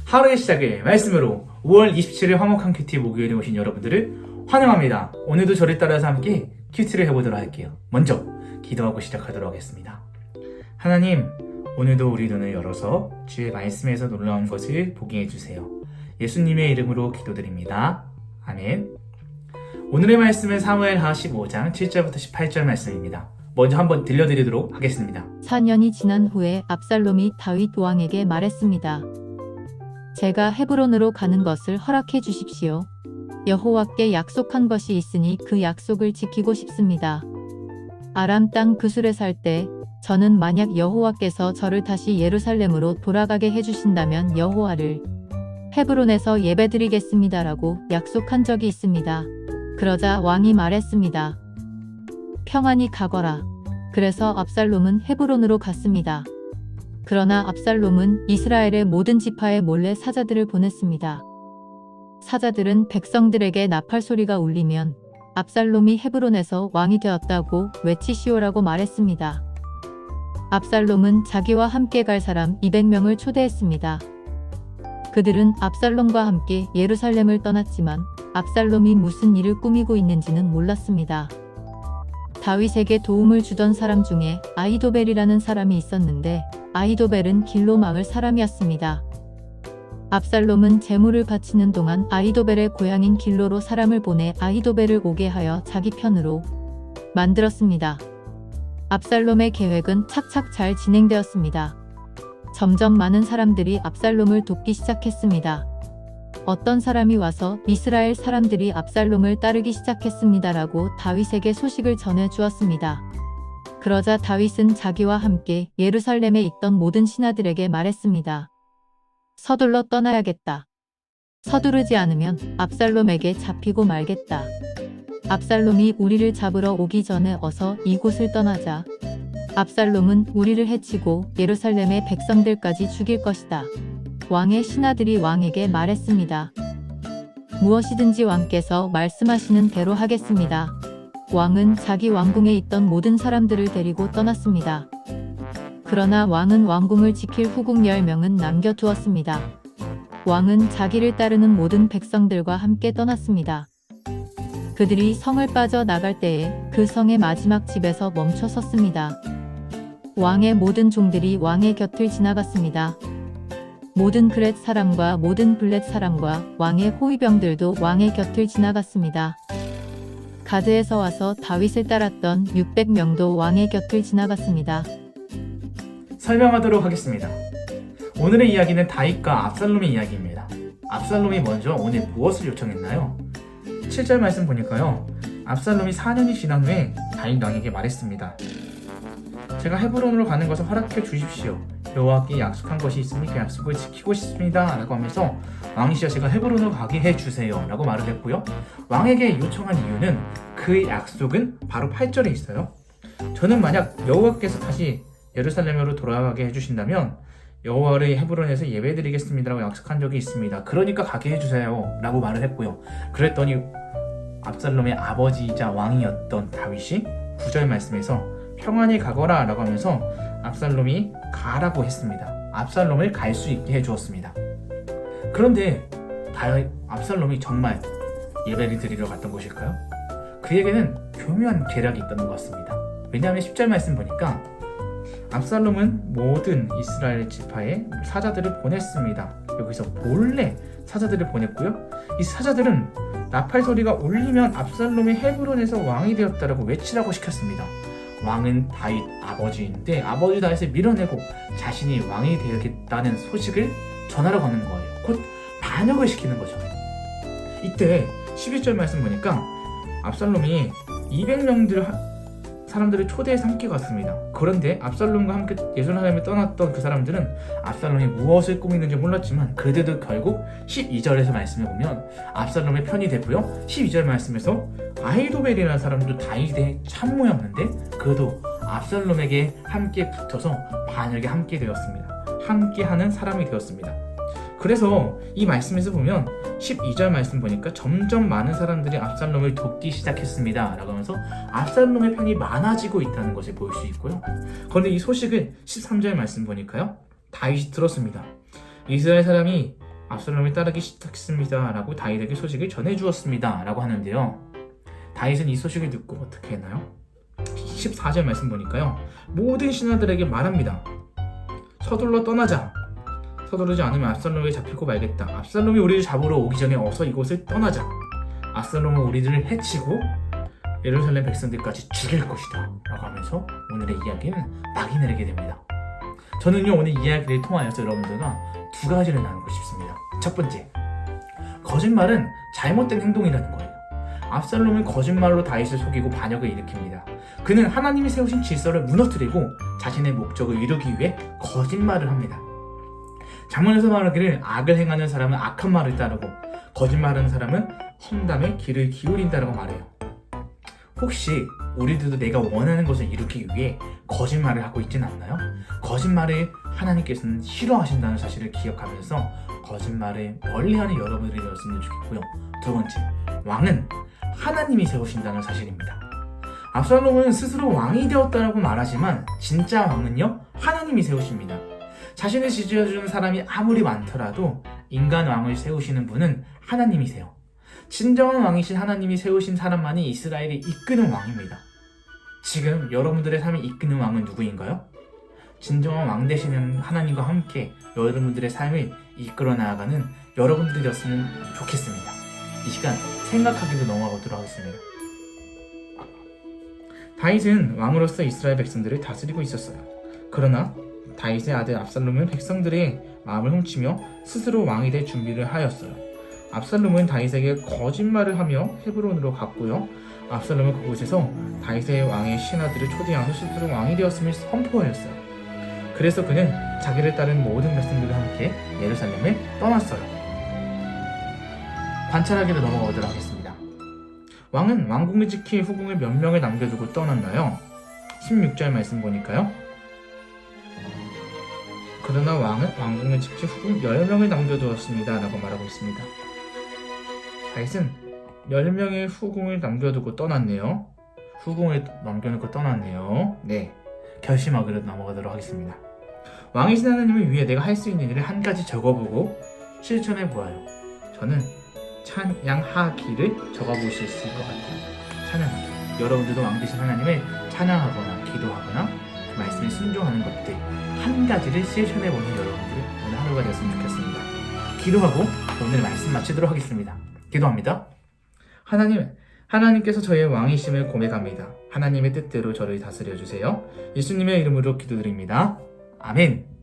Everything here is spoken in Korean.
하루의 시작을 말씀으로 5월 27일 화목한 큐티 목요일에 오신 여러분들을 환영합니다. 오늘도 저를 따라서 함께 큐티를 해보도록 할게요. 먼저 기도하고 시작하도록 하겠습니다. 하나님, 오늘도 우리 눈을 열어서 주의 말씀에서 놀라운 것을 보게 해주세요. 예수님의 이름으로 기도드립니다. 아멘. 오늘의 말씀은 사무엘하 15장 7절부터 18절 말씀입니다. 먼저 한번 들려드리도록 하겠습니다. 4년이 지난 후에 압살롬이 다윗 왕에게 말했습니다. 제가 헤브론으로 가는 것을 허락해 주십시오. 여호와께 약속한 것이 있으니 그 약속을 지키고 싶습니다. 아람 땅 그술에 살 때 저는 만약 여호와께서 저를 다시 예루살렘으로 돌아가게 해주신다면 여호와를 헤브론에서 예배드리겠습니다라고 약속한 적이 있습니다. 그러자 왕이 말했습니다. 평안히 가거라. 그래서 압살롬은 헤브론으로 갔습니다. 그러나 압살롬은 이스라엘의 모든 지파에 몰래 사자들을 보냈습니다. 사자들은 백성들에게 나팔 소리가 울리면 압살롬이 헤브론에서 왕이 되었다고 외치시오라고 말했습니다. 압살롬은 자기와 함께 갈 사람 200명을 초대했습니다. 그들은 압살롬과 함께 예루살렘을 떠났지만 압살롬이 무슨 일을 꾸미고 있는지는 몰랐습니다. 다윗에게 도움을 주던 사람 중에 아히도벨이라는 사람이 있었는데 아히도벨은 길로 막을 사람이었습니다. 압살롬은 제물을 바치는 동안 아히도벨의 고향인 길로로 사람을 보내 아히도벨을 오게 하여 자기 편으로 만들었습니다. 압살롬의 계획은 착착 잘 진행되었습니다. 점점 많은 사람들이 압살롬을 돕기 시작했습니다. 어떤 사람이 와서 이스라엘 사람들이 압살롬을 따르기 시작했습니다라고 다윗에게 소식을 전해 주었습니다. 그러자 다윗은 자기와 함께 예루살렘에 있던 모든 신하들에게 말했습니다. 서둘러 떠나야겠다. 서두르지 않으면 압살롬에게 잡히고 말겠다. 압살롬이 우리를 잡으러 오기 전에 어서 이곳을 떠나자. 압살롬은 우리를 해치고 예루살렘의 백성들까지 죽일 것이다. 왕의 신하들이 왕에게 말했습니다. 무엇이든지 왕께서 말씀하시는 대로 하겠습니다. 왕은 자기 왕궁에 있던 모든 사람들을 데리고 떠났습니다. 그러나 왕은 왕궁을 지킬 후궁 10명은 남겨두었습니다. 왕은 자기를 따르는 모든 백성들과 함께 떠났습니다. 그들이 성을 빠져나갈 때에 그 성의 마지막 집에서 멈춰 섰습니다. 왕의 모든 종들이 왕의 곁을 지나갔습니다. 모든 그렛 사람과 모든 블렛 사람과 왕의 호위병들도 왕의 곁을 지나갔습니다. 가드에서 와서 다윗을 따랐던 600명도 왕의 곁을 지나갔습니다. 설명하도록 하겠습니다. 오늘의 이야기는 다윗과 압살롬의 이야기입니다. 압살롬이 먼저 오늘 무엇을 요청했나요? 7절 말씀 보니까요. 압살롬이 4년이 지난 후에 다윗 왕에게 말했습니다. 제가 헤브론으로 가는 것을 허락해 주십시오. 여호와께 약속한 것이 있으니 그 약속을 지키고 싶습니다 라고 하면서 왕이시여 제가 헤브론으로 가게 해주세요 라고 말을 했고요. 왕에게 요청한 이유는 그 약속은 바로 8절에 있어요. 저는 만약 여호와께서 다시 예루살렘으로 돌아가게 해주신다면 여호와를 헤브론에서 예배드리겠습니다 라고 약속한 적이 있습니다. 그러니까 가게 해주세요 라고 말을 했고요. 그랬더니 압살롬의 아버지이자 왕이었던 다윗이 9절 말씀에서 평안히 가거라 라고 하면서 압살롬이 가라고 했습니다. 압살롬을 갈 수 있게 해주었습니다. 그런데 압살롬이 정말 예배를 드리러 갔던 곳일까요? 그에게는 교묘한 계략이 있던 것 같습니다. 왜냐하면 10절 말씀 보니까 압살롬은 모든 이스라엘 지파에 사자들을 보냈습니다. 여기서 몰래 사자들을 보냈고요. 이 사자들은 나팔 소리가 울리면 압살롬이 헤브론에서 왕이 되었다라고 외치라고 시켰습니다. 왕은 다윗 아버지인데 아버지 다윗을 밀어내고 자신이 왕이 되겠다는 소식을 전하러 가는 거예요. 곧 반역을 시키는 거죠. 이때 11절 말씀 보니까 압살롬이 200명들 사람들을 초대해서 함께 갔습니다. 그런데 압살롬과 함께 예루살렘에 떠났던 그 사람들은 압살롬이 무엇을 꾸미는지 몰랐지만 그들도 결국 12절에서 말씀해 보면 압살롬의 편이 됐고요. 12절 말씀에서 아히도벨이라는 사람도 다윗의 참모였는데 그도 압살롬에게 함께 붙어서 반역에 함께 되었습니다. 함께하는 사람이 되었습니다. 그래서 이 말씀에서 보면 12절 말씀 보니까 점점 많은 사람들이 압살롬을 돕기 시작했습니다 라고 하면서 압살롬의 편이 많아지고 있다는 것을 볼 수 있고요. 그런데 이 소식을 13절 말씀 보니까요, 다윗이 들었습니다. 이스라엘 사람이 압살롬이 따르기 시작했습니다 라고 다윗에게 소식을 전해주었습니다 라고 하는데요. 다윗은 이 소식을 듣고 어떻게 했나요? 14절 말씀 보니까요, 모든 신하들에게 말합니다. 서둘러 떠나자. 서두르지 않으면 압살롬에게 잡히고 말겠다. 압살롬이 우리를 잡으러 오기 전에 어서 이곳을 떠나자. 압살롬은 우리들을 해치고 예루살렘 백성들까지 죽일 것이다 라고 하면서 오늘의 이야기는 막이 내리게 됩니다. 저는요, 오늘 이야기를 통하여서 여러분들과 두 가지를 나누고 싶습니다. 첫 번째, 거짓말은 잘못된 행동이라는 거예요. 압살롬은 거짓말로 다윗을 속이고 반역을 일으킵니다. 그는 하나님이 세우신 질서를 무너뜨리고 자신의 목적을 이루기 위해 거짓말을 합니다. 잠언에서 말하기를 악을 행하는 사람은 악한 말을 따르고 거짓말하는 사람은 험담에 귀를 기울인다라고 말해요. 혹시 우리들도 내가 원하는 것을 이루기 위해 거짓말을 하고 있진 않나요? 거짓말을 하나님께서는 싫어하신다는 사실을 기억하면서 거짓말을 멀리하는 여러분들이 되었으면 좋겠고요. 두 번째, 왕은 하나님이 세우신다는 사실입니다. 압살롬은 스스로 왕이 되었다고 말하지만 진짜 왕은요, 하나님이 세우십니다. 자신을 지지해주는 사람이 아무리 많더라도 인간 왕을 세우시는 분은 하나님이세요. 진정한 왕이신 하나님이 세우신 사람만이 이스라엘을 이끄는 왕입니다. 지금 여러분들의 삶을 이끄는 왕은 누구인가요? 진정한 왕 되시는 하나님과 함께 여러분들의 삶을 이끌어 나아가는 여러분들이 되었으면 좋겠습니다. 이 시간 생각하기로 넘어가도록 하겠습니다. 다윗은 왕으로서 이스라엘 백성들을 다스리고 있었어요. 그러나 다윗의 아들 압살롬은 백성들의 마음을 훔치며 스스로 왕이 될 준비를 하였어요. 압살롬은 다윗에게 거짓말을 하며 헤브론으로 갔고요. 압살롬은 그곳에서 다윗의 왕의 신하들을 초대하며 스스로 왕이 되었음을 선포하였어요. 그래서 그는 자기를 따른 모든 백성들과 함께 예루살렘을 떠났어요. 관찰하기로 넘어가도록 하겠습니다. 왕은 왕궁을 지킬 후궁을 몇 명을 남겨두고 떠났나요? 16절 말씀 보니까요, 그러나 왕은 왕궁을 지킬 후궁 10명을 남겨두었습니다 라고 말하고 있습니다. 다윗은 10명의 후궁을 남겨두고 떠났네요. 후궁을 남겨놓고 떠났네요. 네, 결심하기로 넘어가도록 하겠습니다. 왕이신 하나님을 위해 내가 할 수 있는 일을 한 가지 적어보고 실천해 보아요. 저는 찬양하기를 적어보실 수 있을 것 같아요. 찬양하기. 여러분들도 왕 되신 하나님을 찬양하거나 기도하거나 그 말씀에 순종하는 것들 한 가지를 실천해보는 여러분들 오늘 하루가 되었으면 좋겠습니다. 기도하고 오늘 말씀 마치도록 하겠습니다. 기도합니다. 하나님께서 저의 왕이심을 고백합니다. 하나님의 뜻대로 저를 다스려 주세요. 예수님의 이름으로 기도드립니다. 아멘.